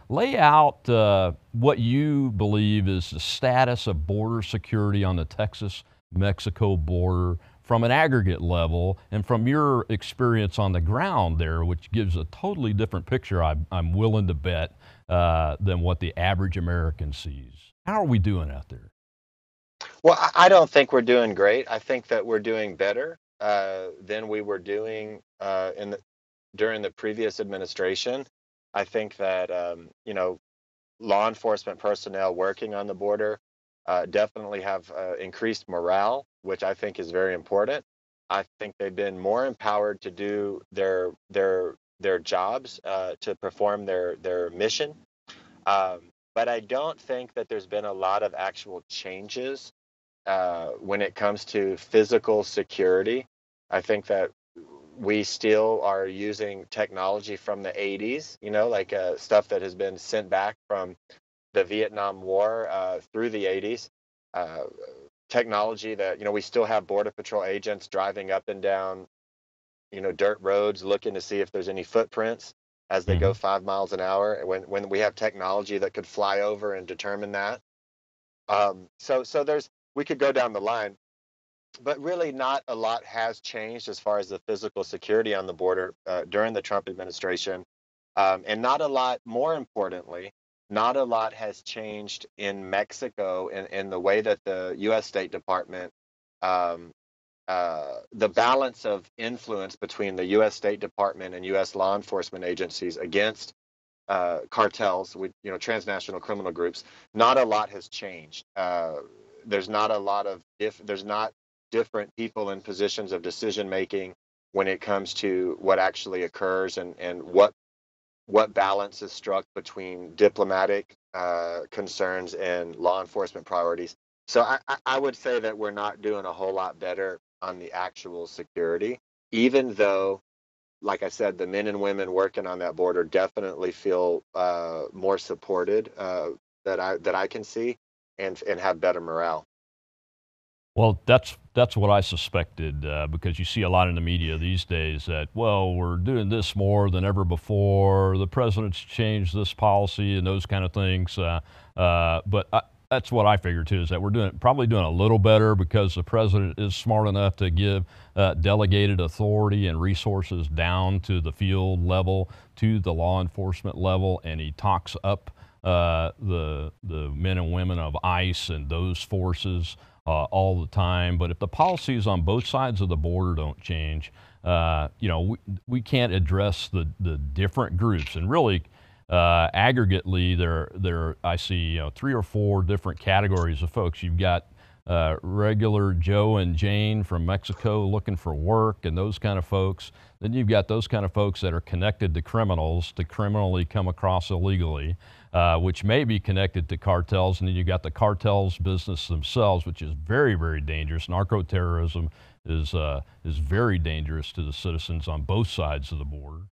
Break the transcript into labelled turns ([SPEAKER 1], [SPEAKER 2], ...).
[SPEAKER 1] Lay out what you believe is the status of border security on the Texas-Mexico border from an aggregate level and from your experience on the ground there, which gives a totally different picture, I'm willing to bet, than what the average American sees. How are we doing out there?
[SPEAKER 2] Well, I don't think we're doing great. I think that we're doing better than we were doing during the previous administration. I think that law enforcement personnel working on the border definitely have increased morale, which I think is very important. I think they've been more empowered to do their jobs to perform their mission. But I don't think that there's been a lot of actual changes when it comes to physical security. I think that we still are using technology from the 80s, like stuff that has been sent back from the Vietnam War through the 80s. Uh, Technology that, we still have Border Patrol agents driving up and down, dirt roads looking to see if there's any footprints as they go
[SPEAKER 1] Hmm.
[SPEAKER 2] 5 miles an hour. When we have technology that could fly over and determine that. So we could go down the line, but really not a lot has changed as far as the physical security on the border during the Trump administration. And not a lot, more importantly, not a lot has changed in Mexico in the way that the U.S. State Department, um, the balance of influence between the U.S. State Department and U.S. law enforcement agencies against cartels with transnational criminal groups, not a lot has changed. There's not a lot of there's not different people in positions of decision making when it comes to what actually occurs and what balance is struck between diplomatic concerns and law enforcement priorities. So I would say that we're not doing a whole lot better on the actual security, even though, like I said, the men and women working on that border definitely feel more supported that I can see, and have better morale.
[SPEAKER 1] Well, that's what I suspected because you see a lot in the media these days that, well, we're doing this more than ever before. The president's changed this policy and those kind of things. That's what I figured too, is that we're probably doing a little better because the president is smart enough to give delegated authority and resources down to the field level, to the law enforcement level, and he talks up the men and women of ICE and those forces all the time. But if the policies on both sides of the border don't change, we can't address the different groups. And really, aggregately, there I see 3 or 4 different categories of folks. You've got regular Joe and Jane from Mexico looking for work and those kind of folks. Then you've got those kind of folks that are connected to criminals to criminally come across illegally, which may be connected to cartels. And then you've got the cartels business themselves, which is very, very dangerous. Narco terrorism is very dangerous to the citizens on both sides of the border.